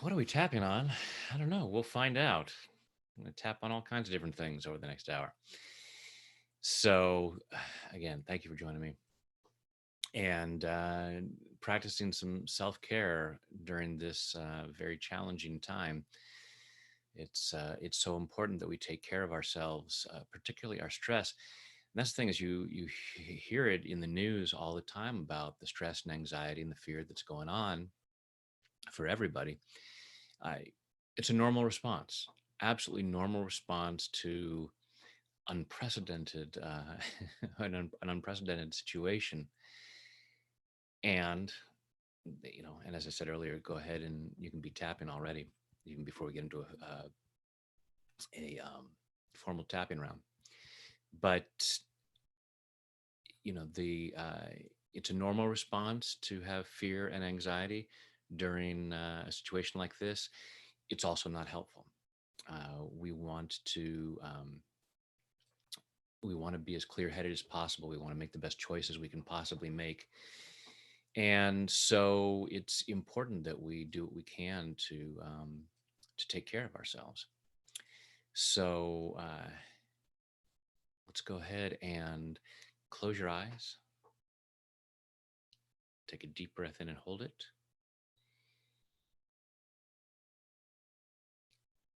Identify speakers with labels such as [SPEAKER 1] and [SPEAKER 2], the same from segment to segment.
[SPEAKER 1] What are we tapping on? I don't know. We'll find out. I'm going to tap on all kinds of different things over the next hour. So, again, thank you for joining me and practicing some self care during this very challenging time. It's so important that we take care of ourselves, particularly our stress. And that's the thing is hear it in the news all the time about the stress and anxiety and the fear that's going on for everybody. I, it's a normal response, absolutely normal response to unprecedented, an unprecedented situation. And and as I said earlier, go ahead and you can be tapping already, even before we get into a formal tapping round. But the it's a normal response to have fear and anxiety during a situation like this. It's also not helpful. We want to be as clear headed as possible. We want to make the best choices we can possibly make. And so it's important that we do what we can to take care of ourselves. So let's go ahead and close your eyes. Take a deep breath in and hold it.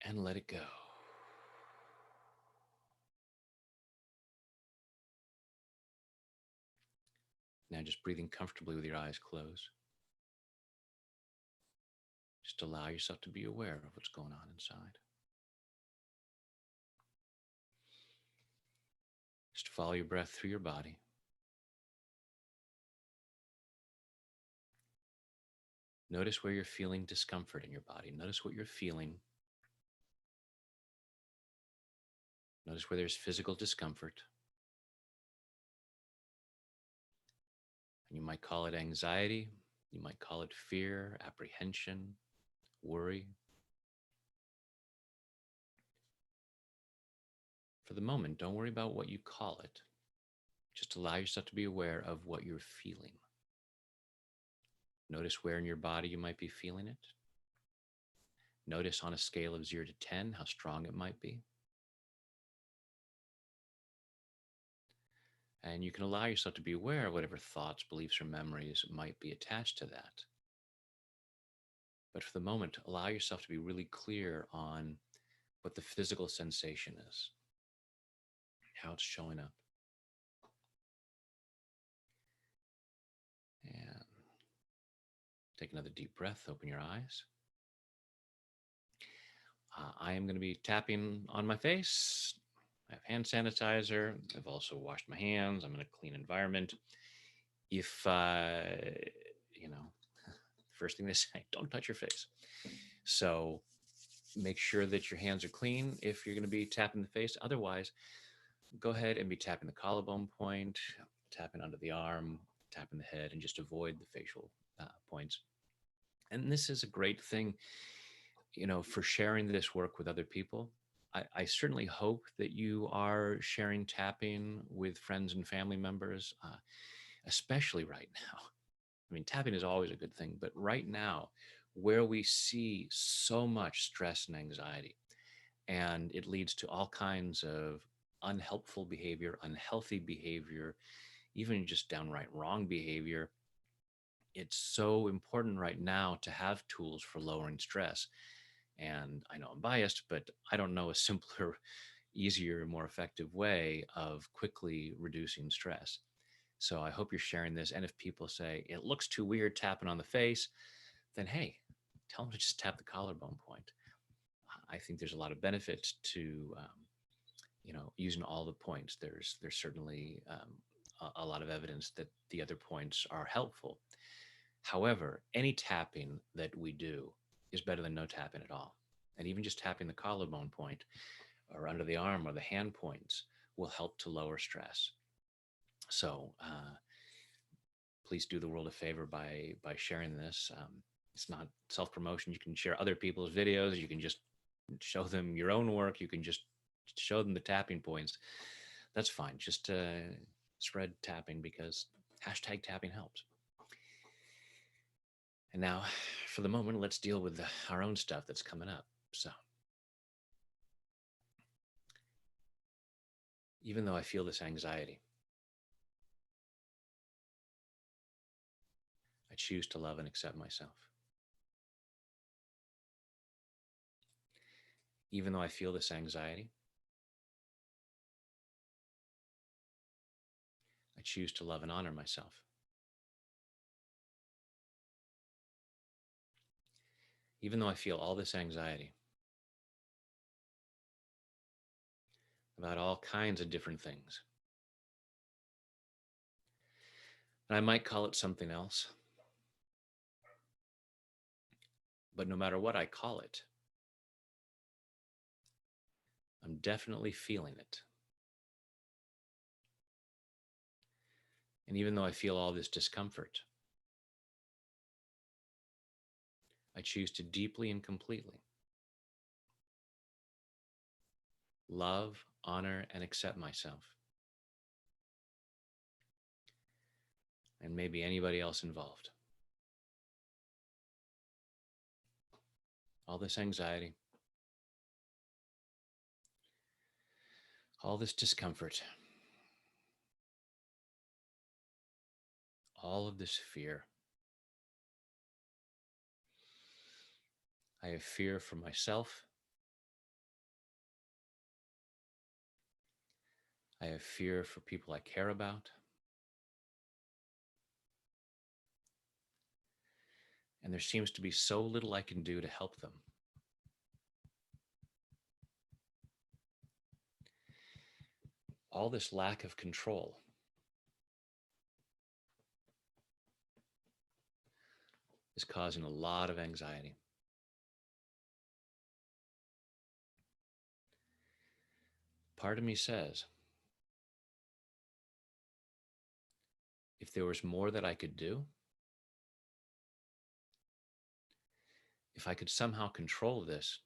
[SPEAKER 1] And let it go. Now just breathing comfortably with your eyes closed. Just allow yourself to be aware of what's going on inside. Just follow your breath through your body. Notice where you're feeling discomfort in your body. Notice what you're feeling. Notice where there's physical discomfort. And you might call it anxiety. You might call it fear, apprehension, worry. For the moment, don't worry about what you call it. Just allow yourself to be aware of what you're feeling. Notice where in your body you might be feeling it. Notice on a scale of 0 to 10 how strong it might be. And you can allow yourself to be aware of whatever thoughts, beliefs, or memories might be attached to that. But for the moment, allow yourself to be really clear on what the physical sensation is, how it's showing up. And take another deep breath, open your eyes. I am going to be tapping on my face. I have hand sanitizer. I've also washed my hands. I'm in a clean environment. If, first thing they say, don't touch your face. So make sure that your hands are clean if you're going to be tapping the face. Otherwise, go ahead and be tapping the collarbone point, tapping under the arm, tapping the head, and just avoid the facial points. And this is a great thing, for sharing this work with other people. I certainly hope that you are sharing tapping with friends and family members, especially right now. I mean, tapping is always a good thing, but right now, where we see so much stress and anxiety, and it leads to all kinds of unhelpful behavior, unhealthy behavior, even just downright wrong behavior. It's so important right now to have tools for lowering stress. And I know I'm biased, but I don't know a simpler, easier, more effective way of quickly reducing stress. So I hope you're sharing this. And if people say it looks too weird tapping on the face, then hey, tell them to just tap the collarbone point. I think there's a lot of benefit to using all the points. There's certainly a lot of evidence that the other points are helpful. However, any tapping that we do is better than no tapping at all. And even just tapping the collarbone point or under the arm or the hand points will help to lower stress. So please do the world a favor by sharing this. It's not self-promotion. You can share other people's videos. You can just show them your own work. You can just show them the tapping points. That's fine. Just spread tapping because hashtag tapping helps. And now, for the moment, let's deal with our own stuff that's coming up. So, even though I feel this anxiety, I choose to love and accept myself. Even though I feel this anxiety, I choose to love and honor myself. Even though I feel all this anxiety about all kinds of different things, and I might call it something else, but no matter what I call it, I'm definitely feeling it. And even though I feel all this discomfort, I choose to deeply and completely love, honor, and accept myself, and maybe anybody else involved. All this anxiety, all this discomfort, all of this fear. I have fear for myself. I have fear for people I care about. And there seems to be so little I can do to help them. All this lack of control is causing a lot of anxiety. Part of me says, if there was more that I could do, if I could somehow control this,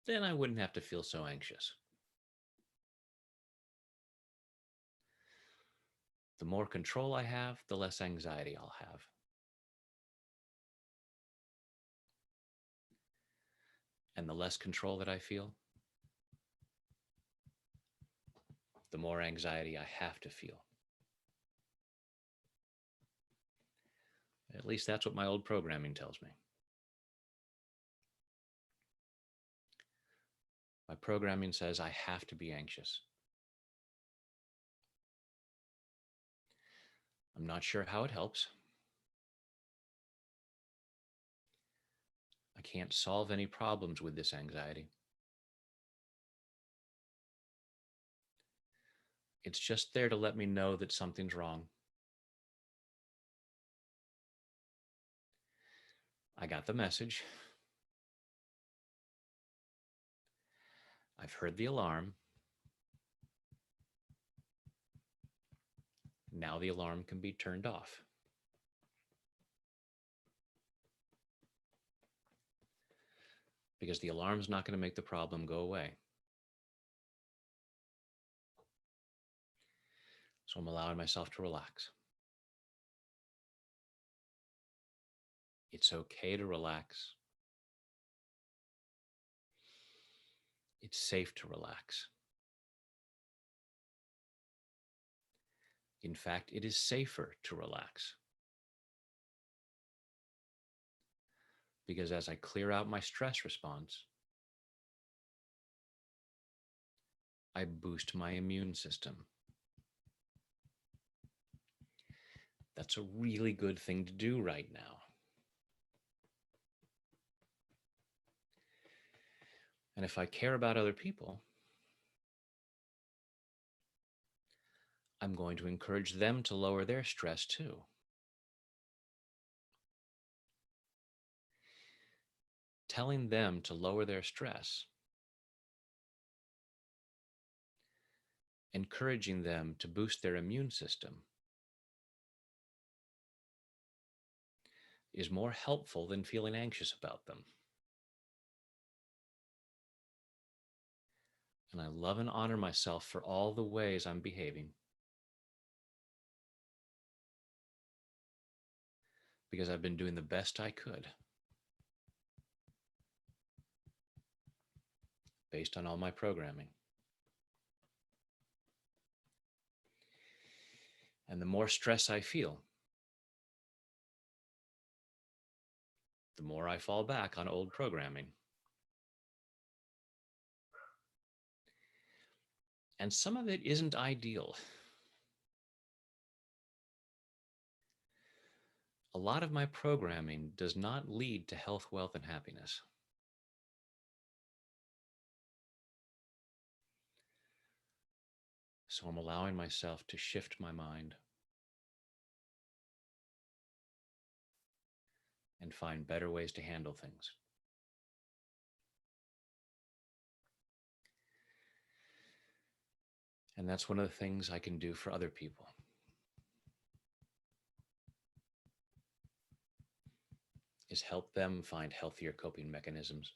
[SPEAKER 1] then I wouldn't have to feel so anxious. The more control I have, the less anxiety I'll have. And the less control that I feel, the more anxiety I have to feel. At least that's what my old programming tells me. My programming says I have to be anxious. I'm not sure how it helps. I can't solve any problems with this anxiety. It's just there to let me know that something's wrong. I got the message. I've heard the alarm. Now the alarm can be turned off. Because the alarm's not going to make the problem go away. So I'm allowing myself to relax. It's okay to relax. It's safe to relax. In fact, it is safer to relax. Because as I clear out my stress response, I boost my immune system. That's a really good thing to do right now. And if I care about other people, I'm going to encourage them to lower their stress too. Telling them to lower their stress, encouraging them to boost their immune system, is more helpful than feeling anxious about them. And I love and honor myself for all the ways I'm behaving. because I've been doing the best I could based on all my programming. And the more stress I feel, the more I fall back on old programming. And some of it isn't ideal. A lot of my programming does not lead to health, wealth, and happiness. So I'm allowing myself to shift my mind and find better ways to handle things. And that's one of the things I can do for other people. Is help them find healthier coping mechanisms.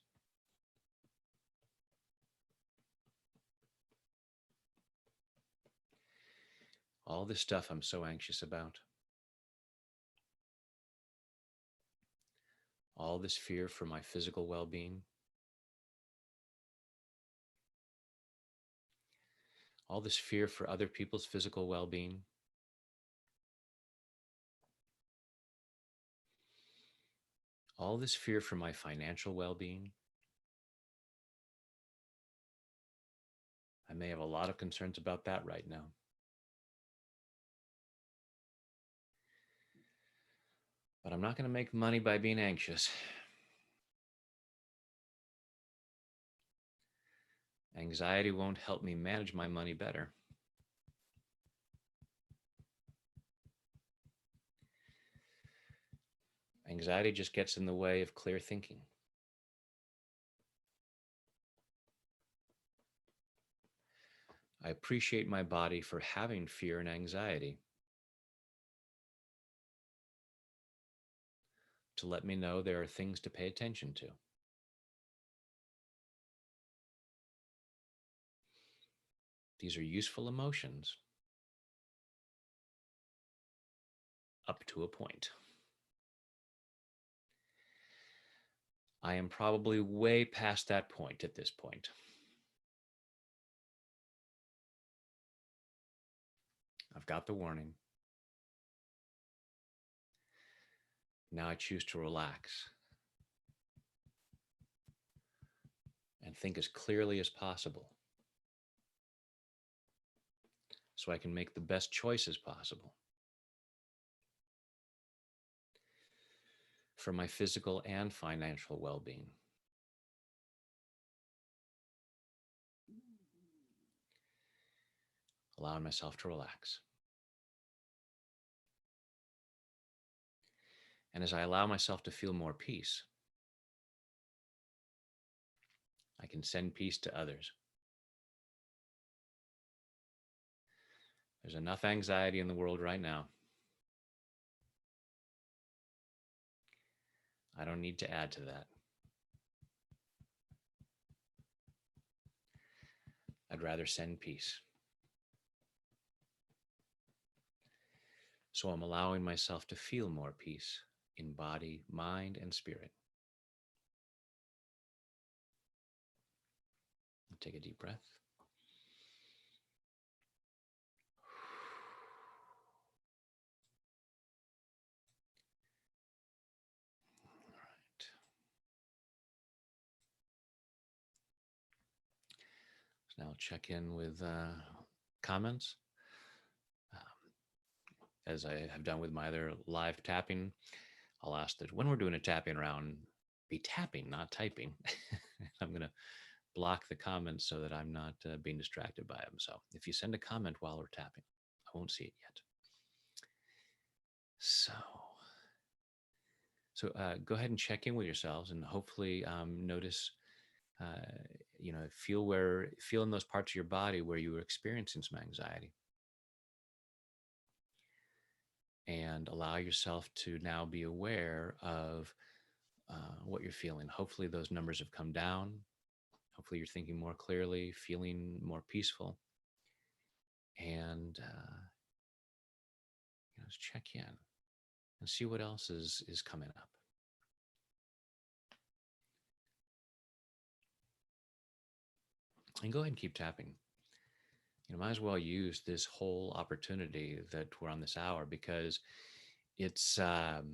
[SPEAKER 1] All this stuff I'm so anxious about. All this fear for my physical well-being. All this fear for other people's physical well-being. All this fear for my financial well-being. I may have a lot of concerns about that right now. But I'm not going to make money by being anxious. Anxiety won't help me manage my money better. Anxiety just gets in the way of clear thinking. I appreciate my body for having fear and anxiety to let me know there are things to pay attention to. These are useful emotions up to a point. I am probably way past that point at this point. I've got the warning. Now I choose to relax and think as clearly as possible so I can make the best choices possible for my physical and financial well-being. Allowing myself to relax. And as I allow myself to feel more peace, I can send peace to others. There's enough anxiety in the world right now. I don't need to add to that. I'd rather send peace. So I'm allowing myself to feel more peace in body, mind, and spirit. Take a deep breath. All right. So now I'll check in with comments. As I have done with my other live tapping, I'll ask that when we're doing a tapping round, be tapping, not typing. I'm going to block the comments so that I'm not being distracted by them. So if you send a comment while we're tapping, I won't see it yet. So go ahead and check in with yourselves and hopefully notice, feel in those parts of your body where you were experiencing some anxiety. And allow yourself to now be aware of what you're feeling. Hopefully those numbers have come down. Hopefully you're thinking more clearly, feeling more peaceful. And just check in and see what else is coming up. And go ahead and keep tapping. Might as well use this whole opportunity that we're on this hour, because it's so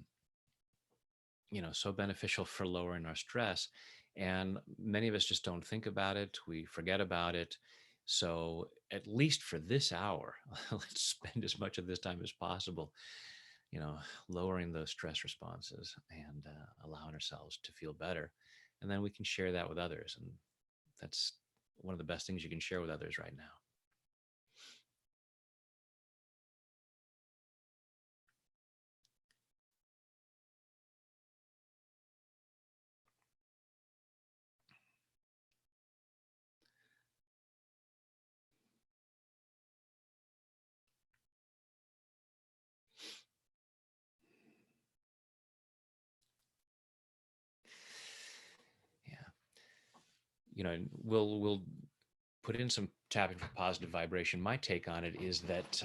[SPEAKER 1] beneficial for lowering our stress. And many of us just don't think about it. We forget about it. So at least for this hour, let's spend as much of this time as possible, you know, lowering those stress responses and allowing ourselves to feel better. And then we can share that with others. And that's one of the best things you can share with others right now. Yeah. We'll put in some tapping for positive vibration. My take on it is that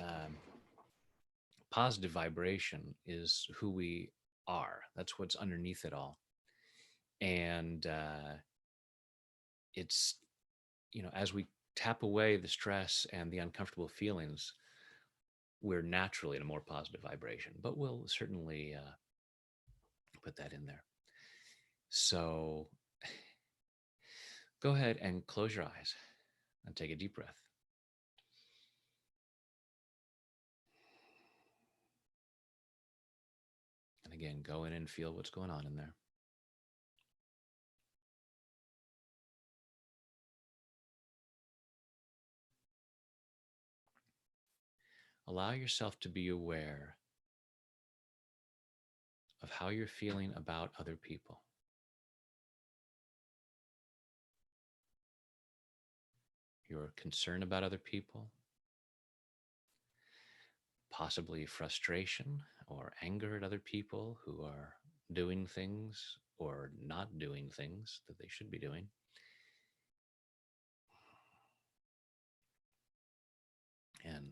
[SPEAKER 1] positive vibration is who we are. That's what's underneath it all. And it's, as we tap away the stress and the uncomfortable feelings, we're naturally in a more positive vibration. But we'll certainly put that in there. So go ahead and close your eyes and take a deep breath. And again, go in and feel what's going on in there. Allow yourself to be aware of how you're feeling about other people. Your concern about other people, possibly frustration or anger at other people who are doing things or not doing things that they should be doing. And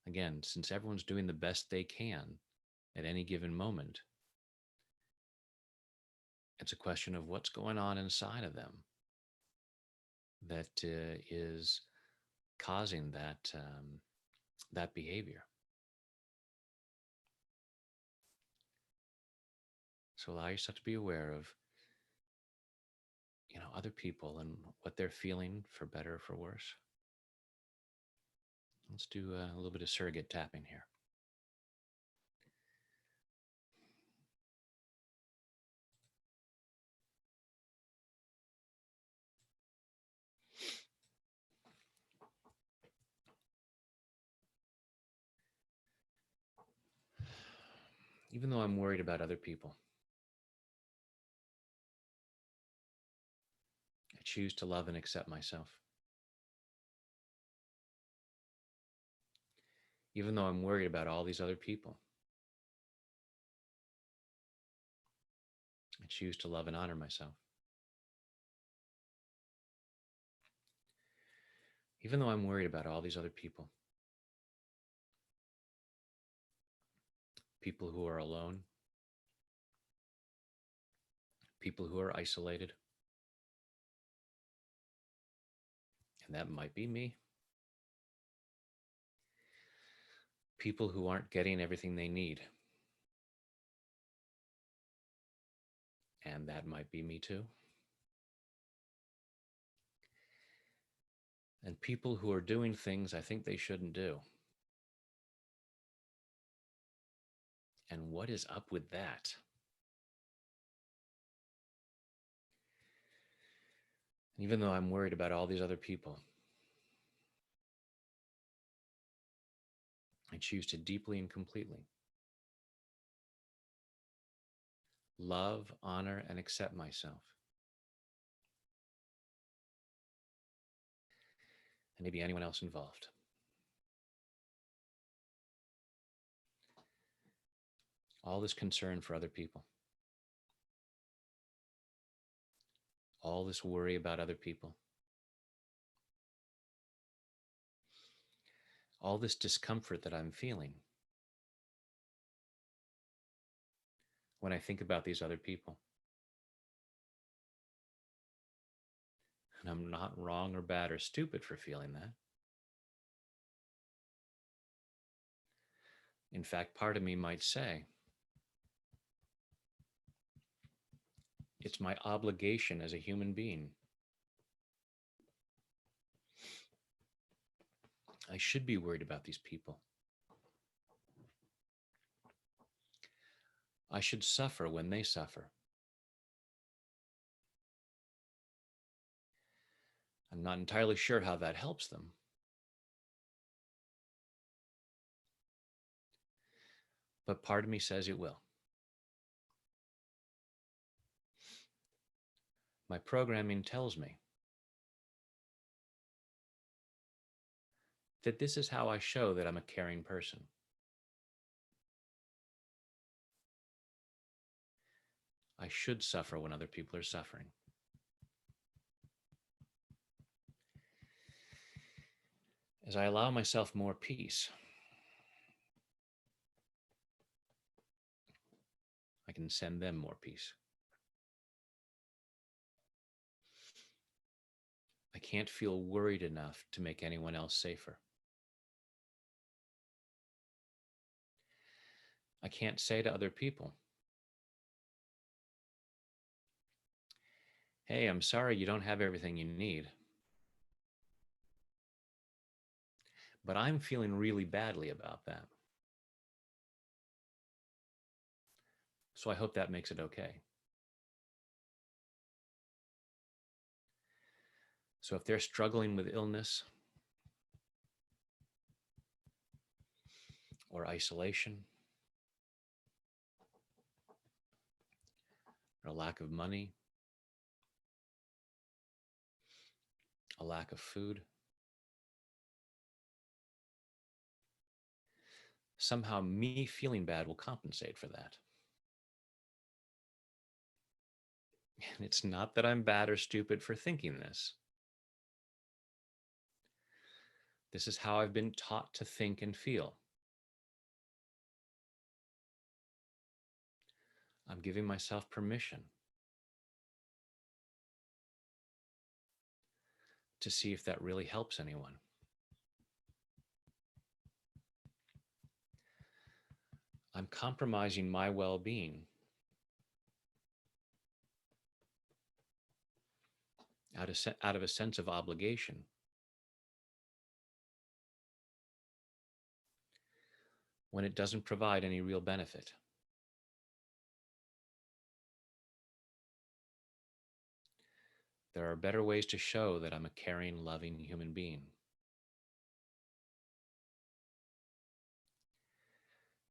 [SPEAKER 1] again, since everyone's doing the best they can at any given moment, it's a question of what's going on inside of them that is causing that behavior. So allow yourself to be aware of, other people and what they're feeling, for better or for worse. Let's do a little bit of surrogate tapping here. Even though I'm worried about other people, I choose to love and accept myself. Even though I'm worried about all these other people, I choose to love and honor myself. Even though I'm worried about all these other people, people who are alone, people who are isolated, and that might be me, people who aren't getting everything they need, and that might be me too, and people who are doing things I think they shouldn't do. And what is up with that? Even though I'm worried about all these other people, I choose to deeply and completely love, honor, and accept myself, and maybe anyone else involved. All this concern for other people, all this worry about other people, all this discomfort that I'm feeling when I think about these other people. And I'm not wrong or bad or stupid for feeling that. In fact, part of me might say, it's my obligation as a human being. I should be worried about these people. I should suffer when they suffer. I'm not entirely sure how that helps them. But part of me says it will. My programming tells me that this is how I show that I'm a caring person. I should suffer when other people are suffering. As I allow myself more peace, I can send them more peace. I can't feel worried enough to make anyone else safer. I can't say to other people, hey, I'm sorry you don't have everything you need, but I'm feeling really badly about that. So I hope that makes it okay. So if they're struggling with illness or isolation or a lack of money, a lack of food, somehow me feeling bad will compensate for that. And it's not that I'm bad or stupid for thinking this. This is how I've been taught to think and feel. I'm giving myself permission to see if that really helps anyone. I'm compromising my well-being out of a sense of obligation. When it doesn't provide any real benefit. There are better ways to show that I'm a caring, loving human being,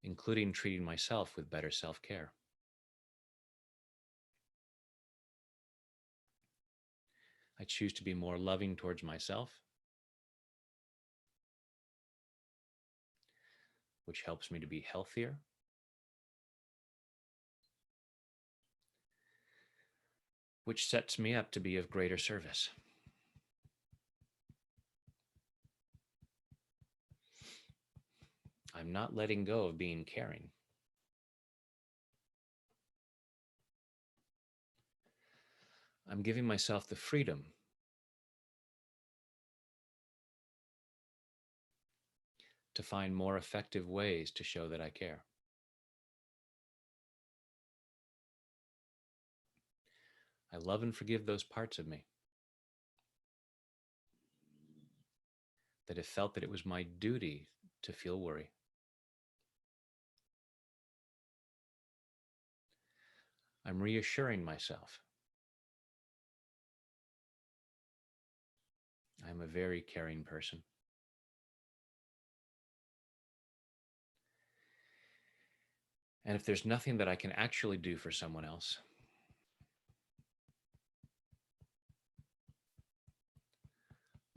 [SPEAKER 1] including treating myself with better self-care. I choose to be more loving towards myself, which helps me to be healthier, which sets me up to be of greater service. I'm not letting go of being caring. I'm giving myself the freedom to find more effective ways to show that I care. I love and forgive those parts of me that have felt that it was my duty to feel worry. I'm reassuring myself I'm a very caring person. And if there's nothing that I can actually do for someone else,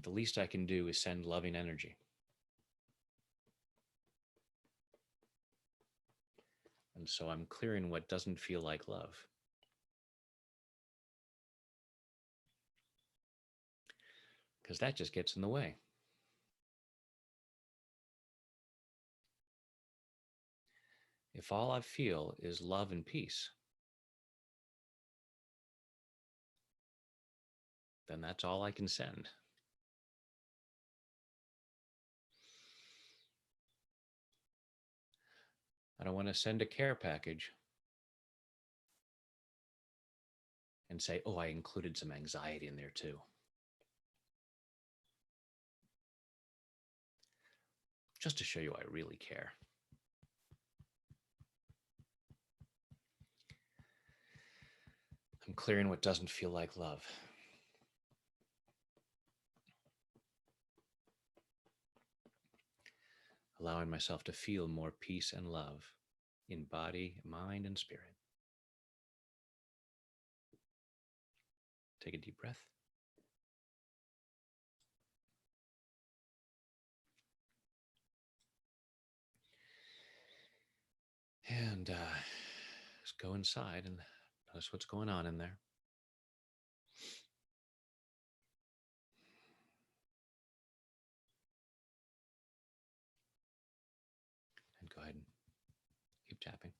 [SPEAKER 1] the least I can do is send loving energy. And so I'm clearing what doesn't feel like love. Because that just gets in the way. If all I feel is love and peace, then that's all I can send. I don't want to send a care package and say, oh, I included some anxiety in there too. Just to show you I really care. I'm clearing what doesn't feel like love. Allowing myself to feel more peace and love in body, mind, and spirit. Take a deep breath. And just go inside and notice what's going on in there. And go ahead and keep tapping.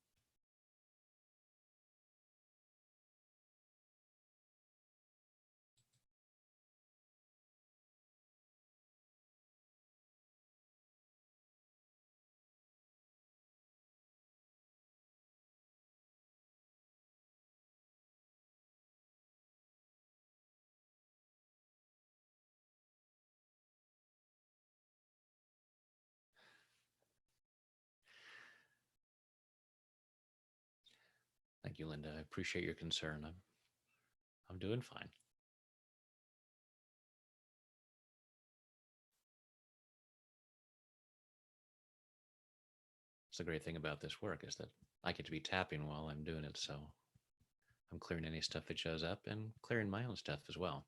[SPEAKER 1] Thank you, Linda. I appreciate your concern. I'm doing fine. It's the great thing about this work is that I get to be tapping while I'm doing it. So I'm clearing any stuff that shows up and clearing my own stuff as well.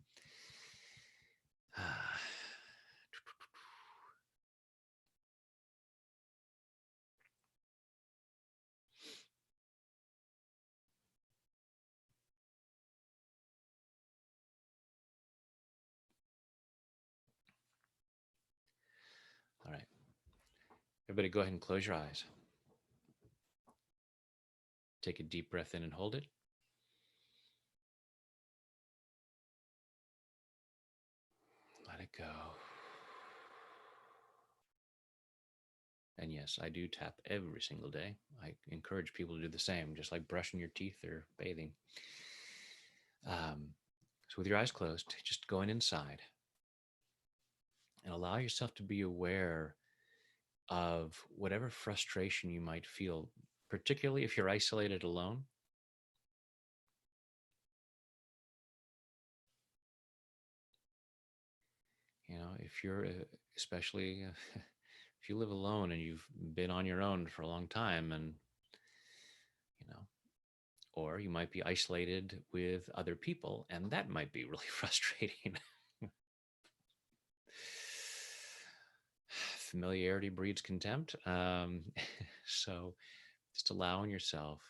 [SPEAKER 1] All right. Everybody go ahead and close your eyes. Take a deep breath in and hold it. Let it go. And yes, I do tap every single day. I encourage people to do the same, just like brushing your teeth or bathing. So with your eyes closed, just going inside and allow yourself to be aware of whatever frustration you might feel, particularly if you're isolated alone. You know, if you're especially if you live alone and you've been on your own for a long time, and you know, or you might be isolated with other people, and that might be really frustrating. Familiarity breeds contempt. So just allowing yourself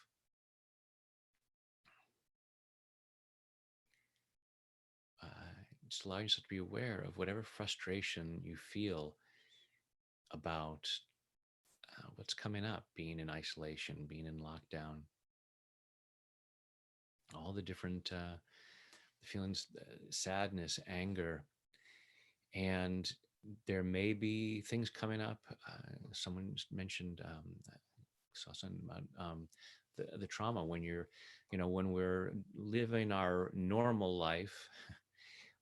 [SPEAKER 1] uh, just allow yourself to be aware of whatever frustration you feel about what's coming up, being in isolation, being in lockdown, all the different feelings, sadness, anger, and there may be things coming up. Someone mentioned, saw something about the trauma when you're, you know, when we're living our normal life,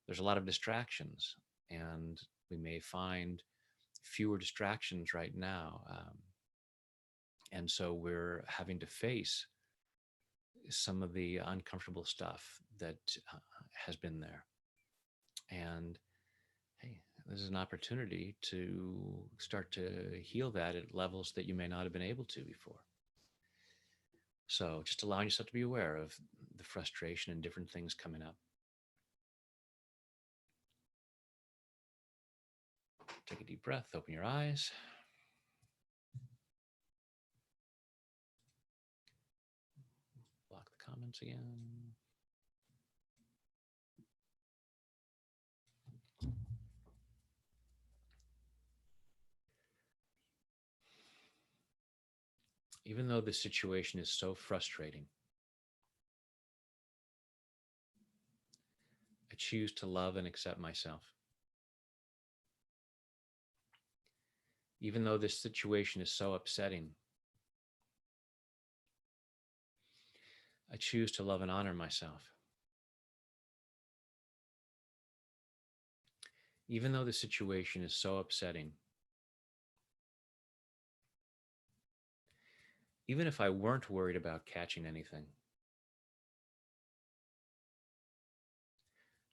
[SPEAKER 1] there's a lot of distractions, and we may find fewer distractions right now. And so we're having to face some of the uncomfortable stuff that has been there. And hey, this is an opportunity to start to heal that at levels that you may not have been able to before. So just allowing yourself to be aware of the frustration and different things coming up. Take a deep breath, open your eyes. Block the comments again. Even though the situation is so frustrating, I choose to love and accept myself. Even though this situation is so upsetting, I choose to love and honor myself. Even though the situation is so upsetting, even if I weren't worried about catching anything,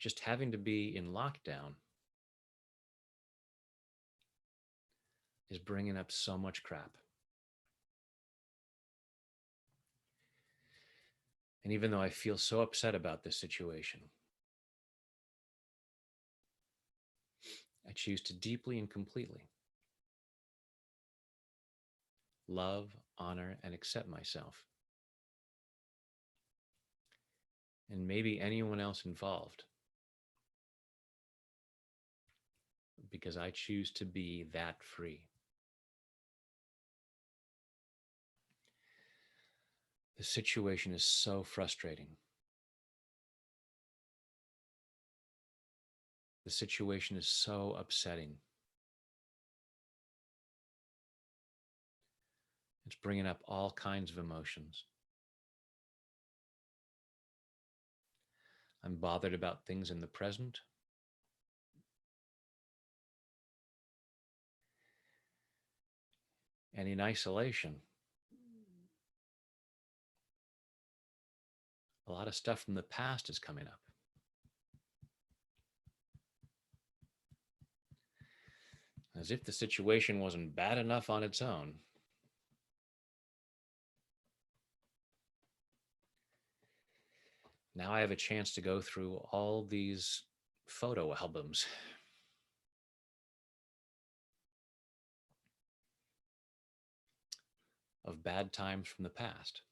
[SPEAKER 1] just having to be in lockdown is bringing up so much crap. And even though I feel so upset about this situation, I choose to deeply and completely love, honor, and accept myself. And maybe anyone else involved, because I choose to be that free. The situation is so frustrating. The situation is so upsetting. It's bringing up all kinds of emotions. I'm bothered about things in the present. And in isolation, a lot of stuff from the past is coming up. As if the situation wasn't bad enough on its own. Now I have a chance to go through all these photo albums of bad times from the past.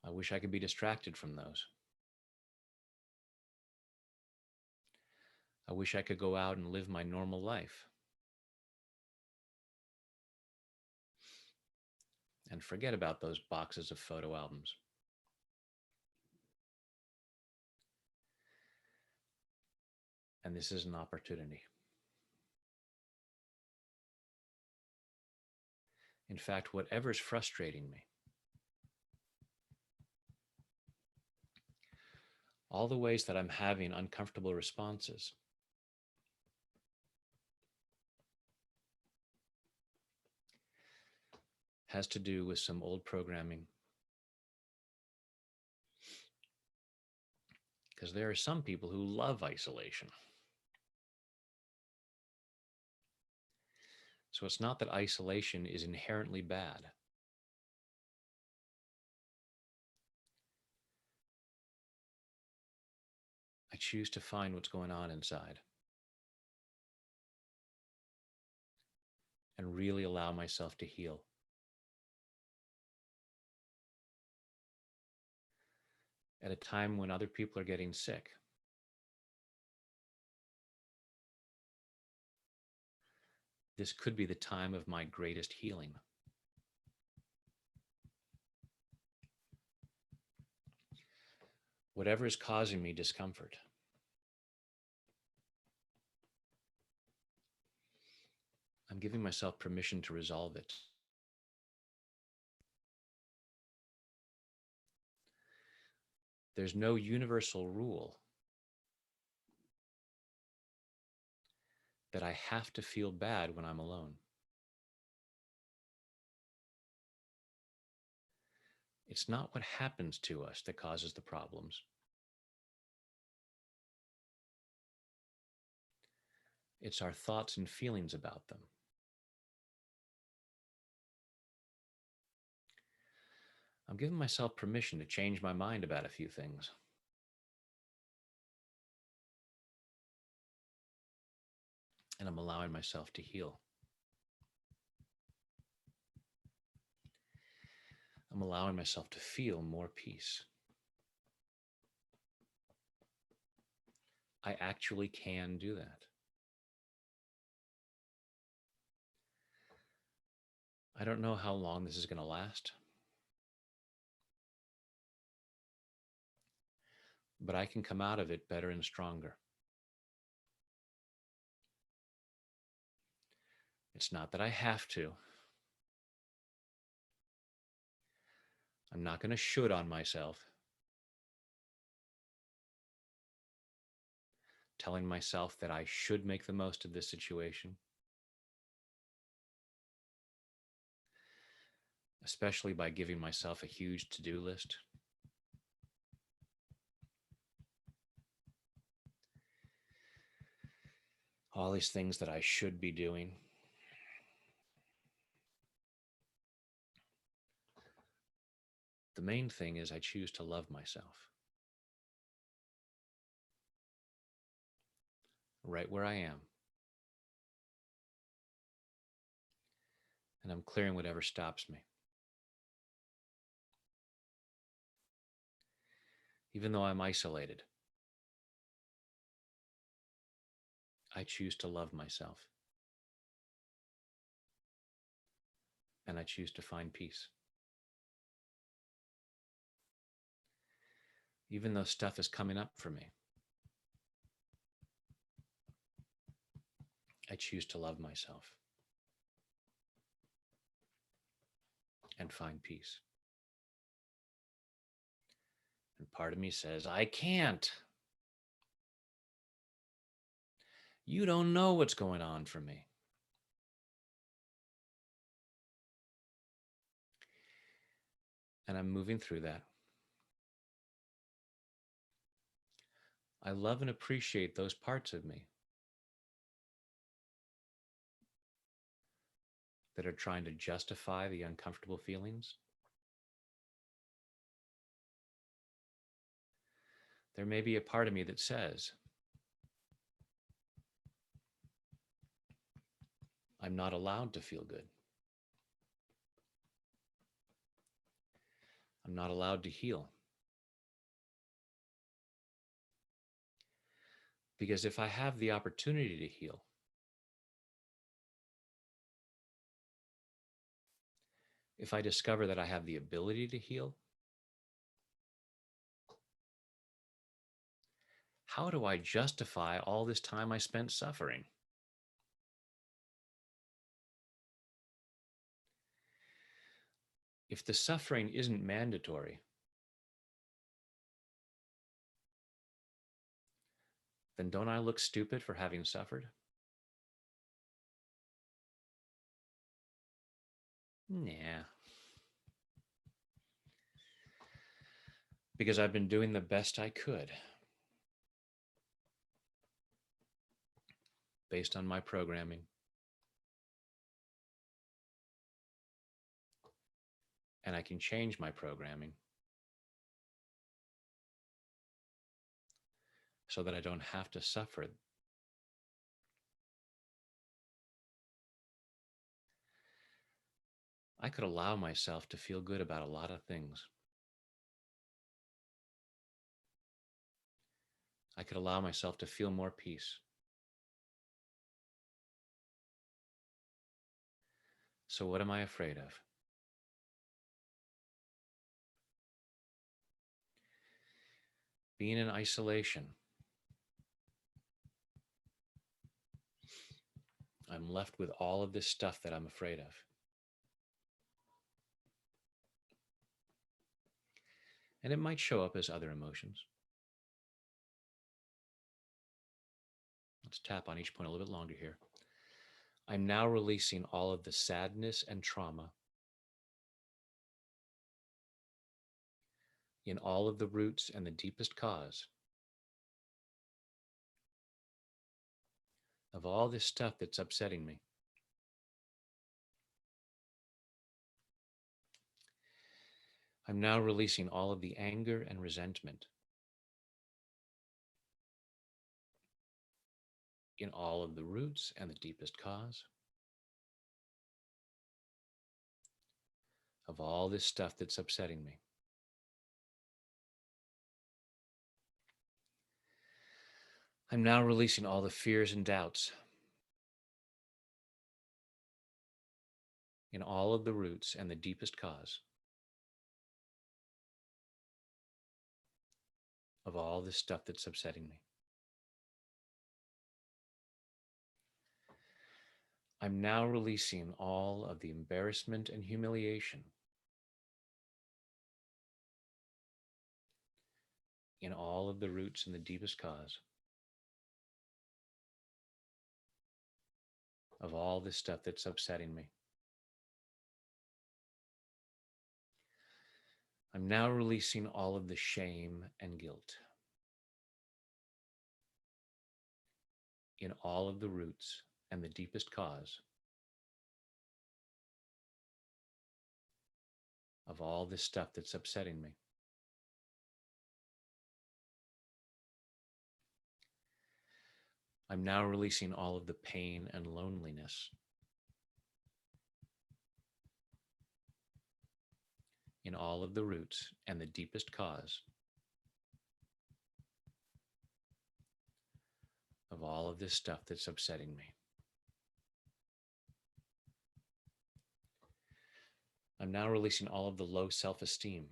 [SPEAKER 1] I wish I could be distracted from those. I wish I could go out and live my normal life and forget about those boxes of photo albums. And this is an opportunity. In fact, whatever's frustrating me, all the ways that I'm having uncomfortable responses, has to do with some old programming. Because there are some people who love isolation. So it's not that isolation is inherently bad. I choose to find what's going on inside and really allow myself to heal. At a time when other people are getting sick, this could be the time of my greatest healing. Whatever is causing me discomfort, I'm giving myself permission to resolve it. There's no universal rule that I have to feel bad when I'm alone. It's not what happens to us that causes the problems. It's our thoughts and feelings about them. I'm giving myself permission to change my mind about a few things. And I'm allowing myself to heal. I'm allowing myself to feel more peace. I actually can do that. I don't know how long this is going to last, but I can come out of it better and stronger. It's not that I have to. I'm not going to should on myself, telling myself that I should make the most of this situation, especially by giving myself a huge to-do list. All these things that I should be doing. The main thing is I choose to love myself right where I am. And I'm clearing whatever stops me. Even though I'm isolated, I choose to love myself. And I choose to find peace. Even though stuff is coming up for me, I choose to love myself and find peace. And part of me says, I can't. You don't know what's going on for me. And I'm moving through that. I love and appreciate those parts of me that are trying to justify the uncomfortable feelings. There may be a part of me that says, I'm not allowed to feel good. I'm not allowed to heal. Because if I have the opportunity to heal, if I discover that I have the ability to heal, how do I justify all this time I spent suffering? If the suffering isn't mandatory, then don't I look stupid for having suffered? Nah. Because I've been doing the best I could based on my programming. And I can change my programming so that I don't have to suffer. I could allow myself to feel good about a lot of things. I could allow myself to feel more peace. So what am I afraid of? Being in isolation. I'm left with all of this stuff that I'm afraid of. And it might show up as other emotions. Let's tap on each point a little bit longer here. I'm now releasing all of the sadness and trauma in all of the roots and the deepest cause of all this stuff that's upsetting me. I'm now releasing all of the anger and resentment in all of the roots and the deepest cause of all this stuff that's upsetting me. I'm now releasing all the fears and doubts in all of the roots and the deepest cause of all this stuff that's upsetting me. I'm now releasing all of the embarrassment and humiliation in all of the roots and the deepest cause of all this stuff that's upsetting me. I'm now releasing all of the shame and guilt in all of the roots and the deepest cause of all this stuff that's upsetting me. I'm now releasing all of the pain and loneliness in all of the roots and the deepest cause of all of this stuff that's upsetting me. I'm now releasing all of the low self-esteem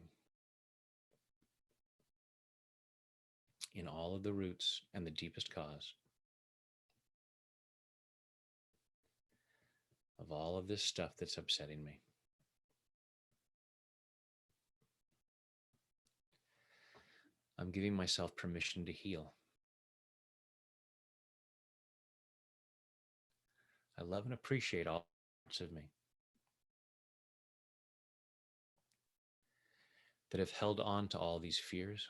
[SPEAKER 1] in all of the roots and the deepest cause of all of this stuff that's upsetting me. I'm giving myself permission to heal. I love and appreciate all parts of me that have held on to all these fears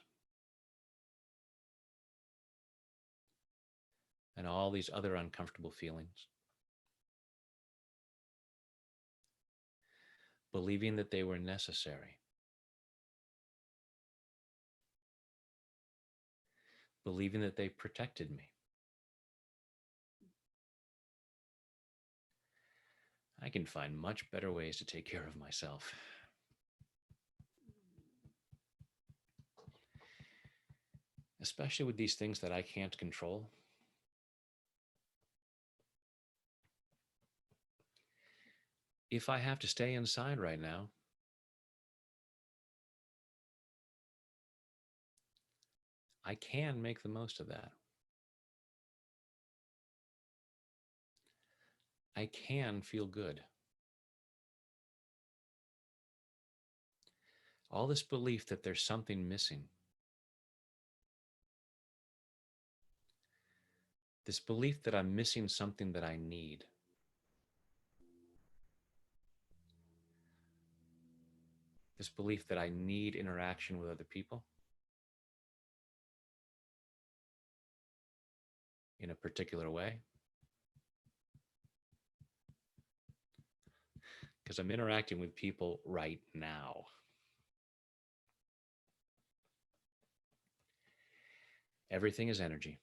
[SPEAKER 1] and all these other uncomfortable feelings, believing that they were necessary, believing that they protected me. I can find much better ways to take care of myself. Especially with these things that I can't control. If I have to stay inside right now, I can make the most of that. I can feel good. All this belief that there's something missing, this belief that I'm missing something that I need, this belief that I need interaction with other people in a particular way, because I'm interacting with people right now. Everything is energy.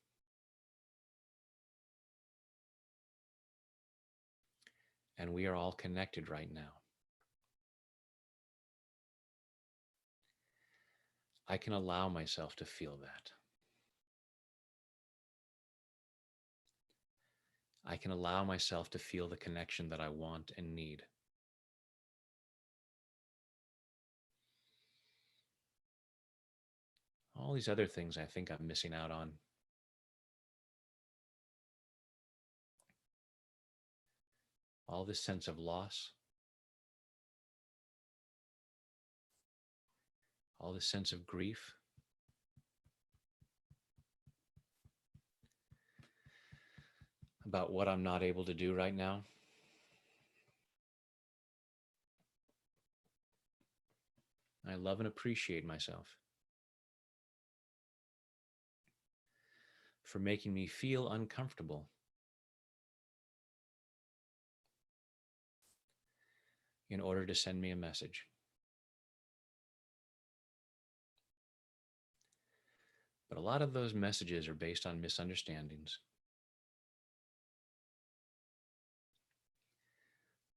[SPEAKER 1] And we are all connected right now. I can allow myself to feel that. I can allow myself to feel the connection that I want and need. All these other things I think I'm missing out on. All this sense of loss. All this sense of grief. About what I'm not able to do right now. I love and appreciate myself for making me feel uncomfortable in order to send me a message. But a lot of those messages are based on misunderstandings,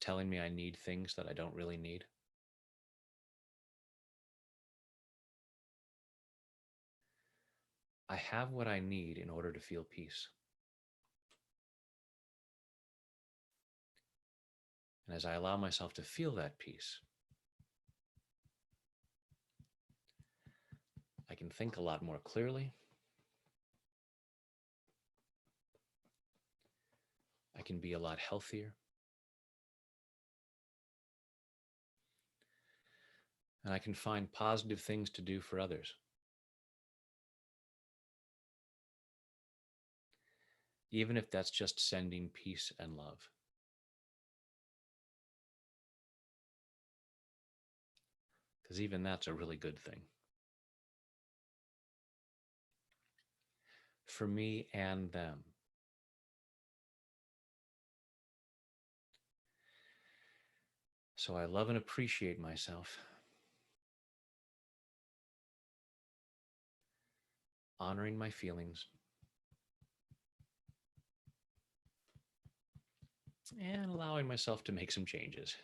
[SPEAKER 1] telling me I need things that I don't really need. I have what I need in order to feel peace. And as I allow myself to feel that peace, I can think a lot more clearly. I can be a lot healthier. And I can find positive things to do for others, even if that's just sending peace and love. Because even that's a really good thing for me and them. So I love and appreciate myself, honoring my feelings, and allowing myself to make some changes.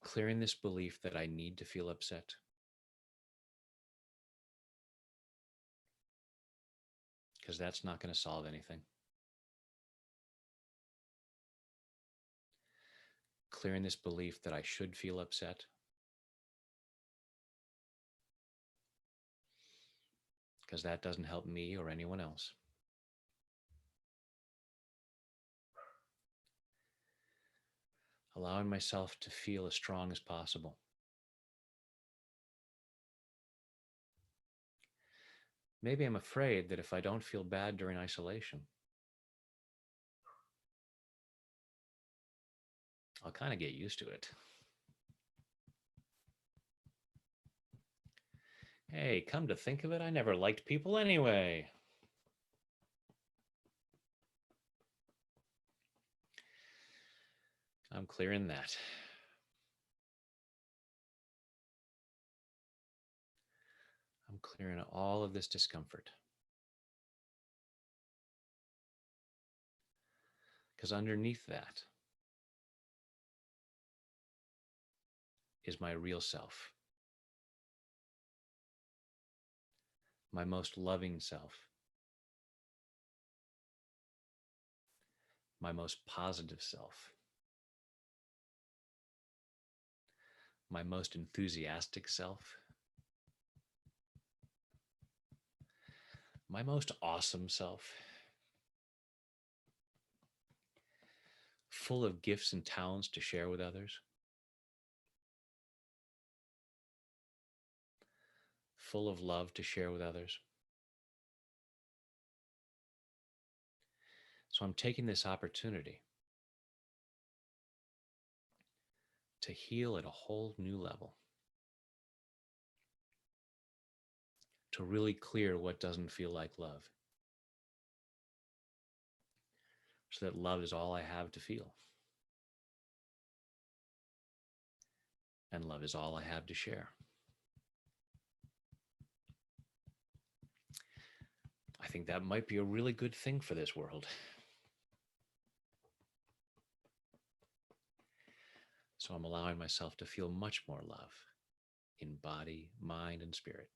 [SPEAKER 1] Clearing this belief that I need to feel upset, because that's not going to solve anything. Clearing this belief that I should feel upset, because that doesn't help me or anyone else. Allowing myself to feel as strong as possible. Maybe I'm afraid that if I don't feel bad during isolation, I'll kind of get used to it. Hey, come to think of it, I never liked people anyway. I'm clearing that. I'm clearing all of this discomfort. Because underneath that is my real self, my most loving self, my most positive self, my most enthusiastic self, my most awesome self, full of gifts and talents to share with others, full of love to share with others. So I'm taking this opportunity to heal at a whole new level, to really clear what doesn't feel like love, so that love is all I have to feel. And love is all I have to share. I think that might be a really good thing for this world. So I'm allowing myself to feel much more love in body, mind, and spirit.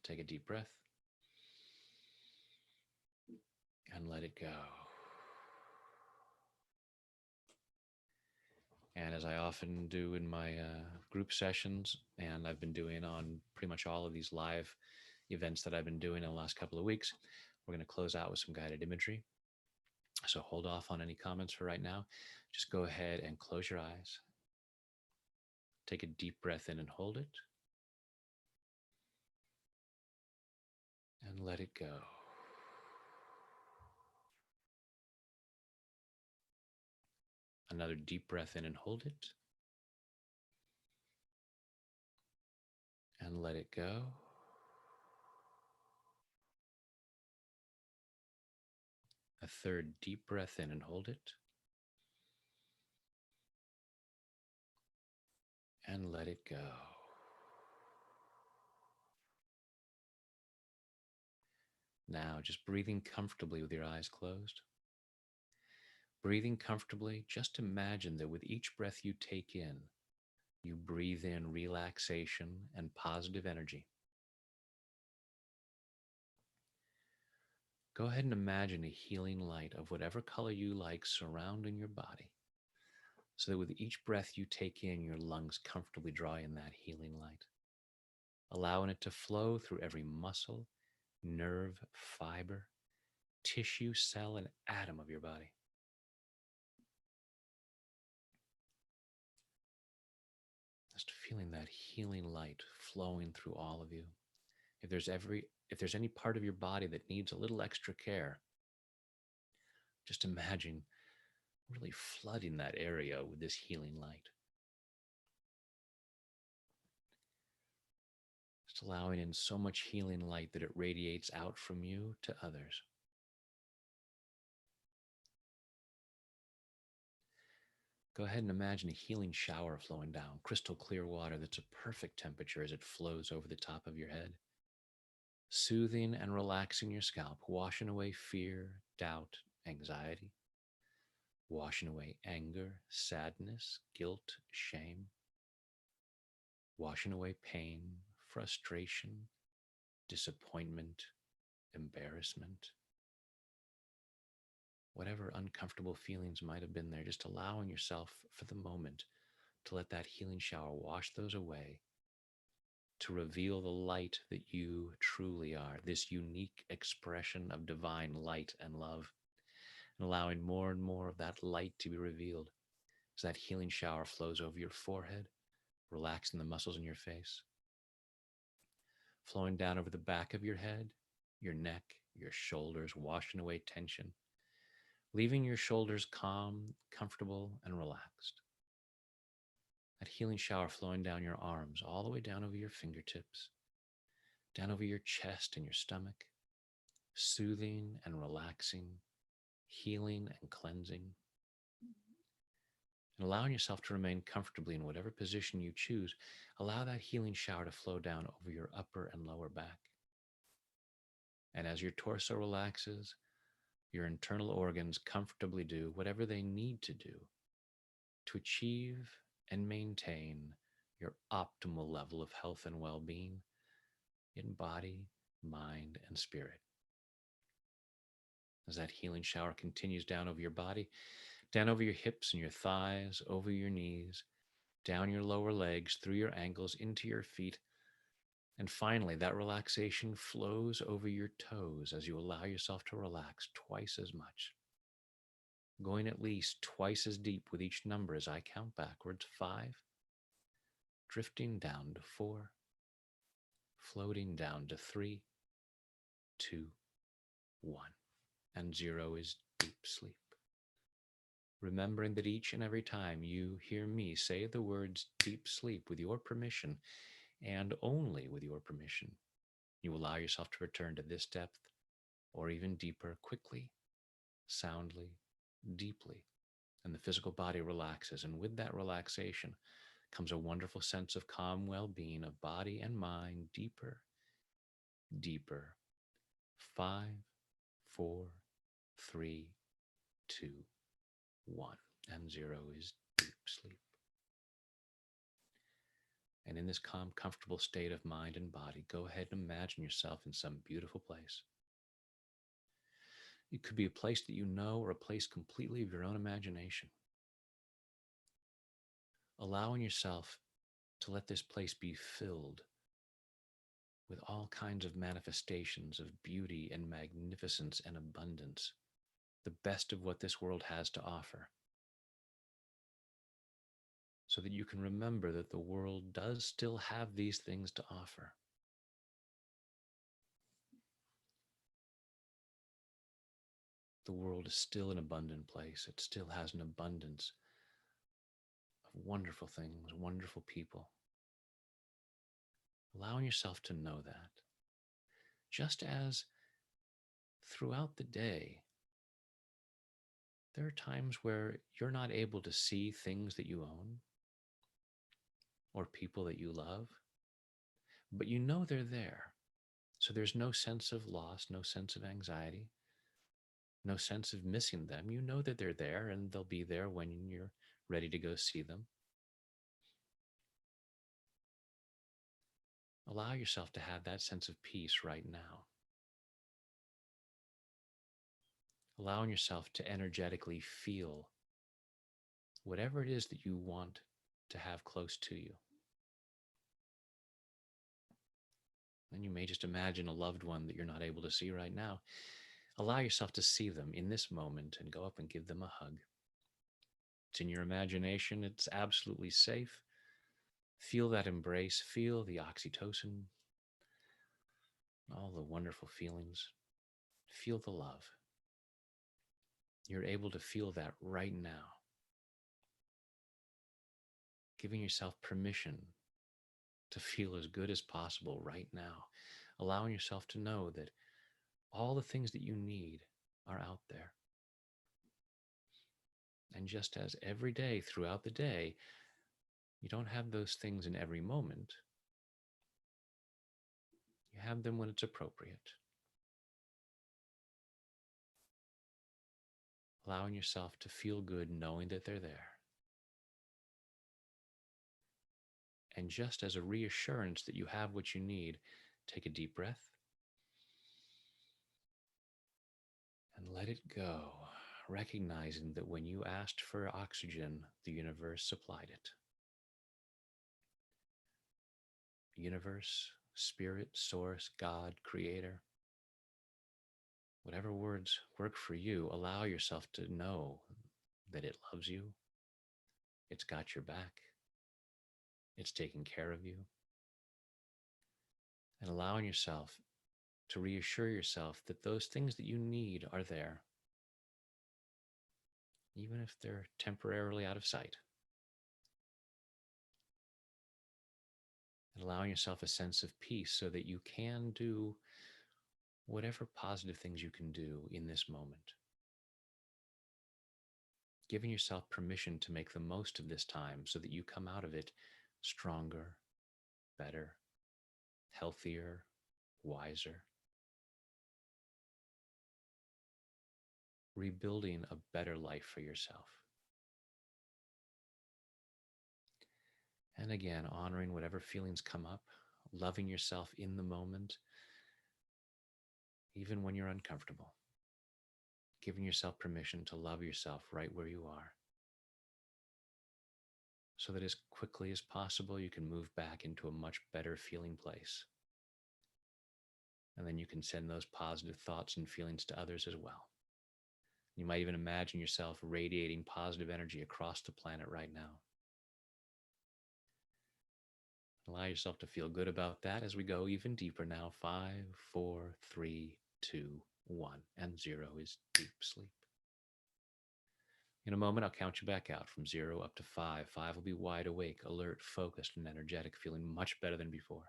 [SPEAKER 1] Take a deep breath and let it go. And as I often do in my group sessions, and I've been doing on pretty much all of these live events that I've been doing in the last couple of weeks, we're going to close out with some guided imagery. So hold off on any comments for right now. Just go ahead and close your eyes. Take a deep breath in and hold it. And let it go. Another deep breath in and hold it. And let it go. A third deep breath in and hold it. And let it go. Now, just breathing comfortably with your eyes closed. Breathing comfortably, just imagine that with each breath you take in, you breathe in relaxation and positive energy. Go ahead and imagine a healing light of whatever color you like surrounding your body, so that with each breath you take in, your lungs comfortably draw in that healing light, allowing it to flow through every muscle, nerve, fiber, tissue, cell, and atom of your body. Just feeling that healing light flowing through all of you. If there's any part of your body that needs a little extra care, just imagine really flooding that area with this healing light. Just allowing in so much healing light that it radiates out from you to others. Go ahead and imagine a healing shower flowing down, crystal clear water that's a perfect temperature as it flows over the top of your head, soothing and relaxing your scalp, washing away fear, doubt, anxiety, washing away anger, sadness, guilt, shame, washing away pain, frustration, disappointment, embarrassment, whatever uncomfortable feelings might have been there, just allowing yourself for the moment to let that healing shower wash those away, to reveal the light that you truly are, this unique expression of divine light and love, and allowing more and more of that light to be revealed as that healing shower flows over your forehead, relaxing the muscles in your face, flowing down over the back of your head, your neck, your shoulders, washing away tension, leaving your shoulders calm, comfortable, and relaxed. That healing shower flowing down your arms, all the way down over your fingertips, down over your chest and your stomach, soothing and relaxing, healing and cleansing, and allowing yourself to remain comfortably in whatever position you choose. Allow that healing shower to flow down over your upper and lower back. And as your torso relaxes, your internal organs comfortably do whatever they need to do to achieve and maintain your optimal level of health and well-being in body, mind, and spirit. As that healing shower continues down over your body, down over your hips and your thighs, over your knees, down your lower legs, through your ankles, into your feet. And finally, that relaxation flows over your toes as you allow yourself to relax twice as much, going at least twice as deep with each number as I count backwards. 5, drifting down to 4, floating down to 3, 2, 1, and 0 is deep sleep. Remembering that each and every time you hear me say the words deep sleep with your permission, and only with your permission, you allow yourself to return to this depth or even deeper, quickly, soundly, deeply, and the physical body relaxes. And with that relaxation comes a wonderful sense of calm well-being of body and mind, deeper, deeper. 5, 4, 3, 2, 1, and 0 is deep sleep. And in this calm, comfortable state of mind and body, go ahead and imagine yourself in some beautiful place. It could be a place that you know or a place completely of your own imagination. Allowing yourself to let this place be filled with all kinds of manifestations of beauty and magnificence and abundance, the best of what this world has to offer, so that you can remember that the world does still have these things to offer. The world is still an abundant place. It still has an abundance of wonderful things, wonderful people. Allowing yourself to know that. Just as throughout the day, there are times where you're not able to see things that you own or people that you love, but you know they're there. So there's no sense of loss, no sense of anxiety, no sense of missing them. You know that they're there and they'll be there when you're ready to go see them. Allow yourself to have that sense of peace right now. allowing yourself to energetically feel whatever it is that you want to have close to you. And you may just imagine a loved one that you're not able to see right now. Allow yourself to see them in this moment and go up and give them a hug. It's in your imagination, it's absolutely safe. Feel that embrace, feel the oxytocin, all the wonderful feelings. Feel the love. You're able to feel that right now, giving yourself permission to feel as good as possible right now, allowing yourself to know that all the things that you need are out there. And just as every day throughout the day, you don't have those things in every moment, you have them when it's appropriate. Allowing yourself to feel good knowing that they're there. And just as a reassurance that you have what you need, take a deep breath and let it go, recognizing that when you asked for oxygen, the universe supplied it. Universe, spirit, source, God, creator, whatever words work for you, allow yourself to know that it loves you, it's got your back, it's taking care of you, and allowing yourself to reassure yourself that those things that you need are there, even if they're temporarily out of sight. And allowing yourself a sense of peace so that you can do whatever positive things you can do in this moment. Giving yourself permission to make the most of this time so that you come out of it stronger, better, healthier, wiser. Rebuilding a better life for yourself. And again, honoring whatever feelings come up, loving yourself in the moment, even when you're uncomfortable. Giving yourself permission to love yourself right where you are, so that as quickly as possible, you can move back into a much better feeling place. And then you can send those positive thoughts and feelings to others as well. You might even imagine yourself radiating positive energy across the planet right now. Allow yourself to feel good about that as we go even deeper now. 5, 4, 3, 2, 1, and 0 is deep sleep. In a moment, I'll count you back out from 0 up to 5. 5 will be wide awake, alert, focused, and energetic, feeling much better than before.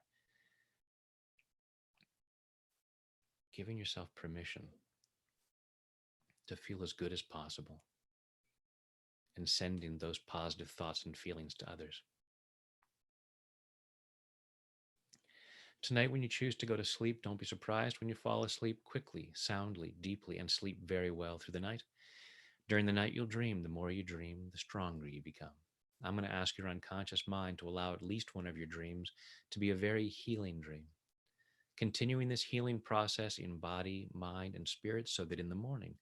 [SPEAKER 1] Giving yourself permission to feel as good as possible and sending those positive thoughts and feelings to others. Tonight, when you choose to go to sleep, don't be surprised when you fall asleep quickly, soundly, deeply, and sleep very well through the night. During the night, you'll dream. The more you dream, the stronger you become. I'm going to ask your unconscious mind to allow at least one of your dreams to be a very healing dream. Continuing this healing process in body, mind, and spirit so that in the morning,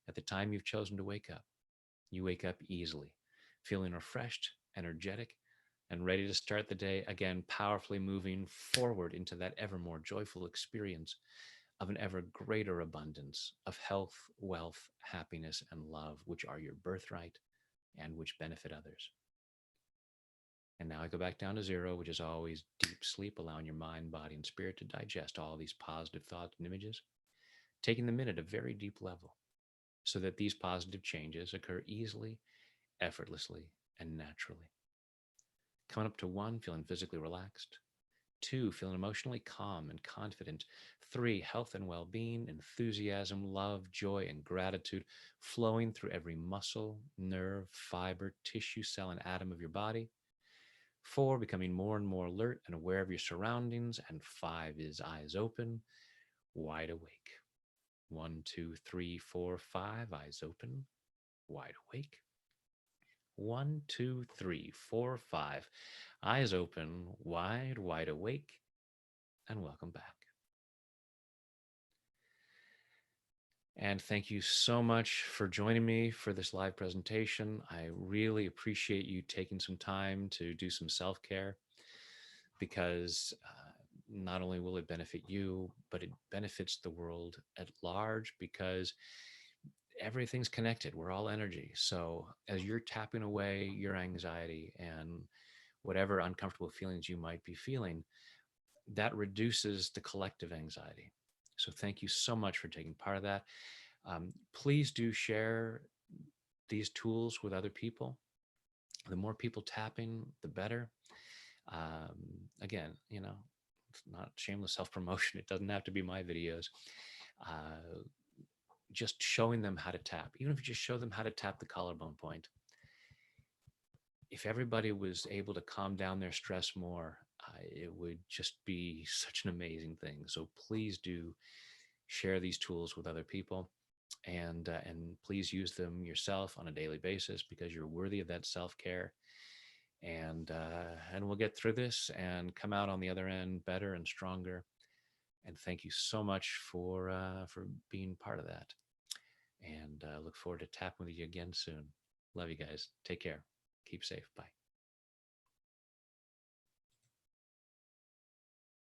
[SPEAKER 1] at the time you've chosen to wake up, you wake up easily, feeling refreshed, energetic, and ready to start the day again, powerfully moving forward into that ever more joyful experience of an ever greater abundance of health, wealth, happiness, and love, which are your birthright and which benefit others. And now I go back down to 0, which is always deep sleep, allowing your mind, body, and spirit to digest all these positive thoughts and images, taking them in at a very deep level so that these positive changes occur easily, effortlessly, and naturally. Coming up to 1, feeling physically relaxed. 2, feeling emotionally calm and confident. 3, health and well-being, enthusiasm, love, joy, and gratitude flowing through every muscle, nerve, fiber, tissue, cell, and atom of your body. 4, becoming more and more alert and aware of your surroundings. And 5 is eyes open, wide awake. 1, 2, 3, 4, 5, eyes open, wide awake. 1, 2, 3, 4, 5, eyes open, wide awake, and welcome back. And thank you so much for joining me for this live presentation. I really appreciate you taking some time to do some self care because not only will it benefit you, but it benefits the world at large because everything's connected. We're all energy. So as you're tapping away your anxiety and whatever uncomfortable feelings you might be feeling, that reduces the collective anxiety. So thank you so much for taking part of that. Please do share these tools with other people. The more people tapping, the better. Again, it's not shameless self promotion. It doesn't have to be my videos. Uh, just showing them how to tap, even if you just show them how to tap the collarbone point. If everybody was able to calm down their stress more, it would just be such an amazing thing. So please do share these tools with other people, and please use them yourself on a daily basis because you're worthy of that self care. And we'll get through this and come out on the other end better and stronger. And thank you so much for being part of that. And look forward to tapping with you again soon. Love you guys. Take care. Keep safe. Bye.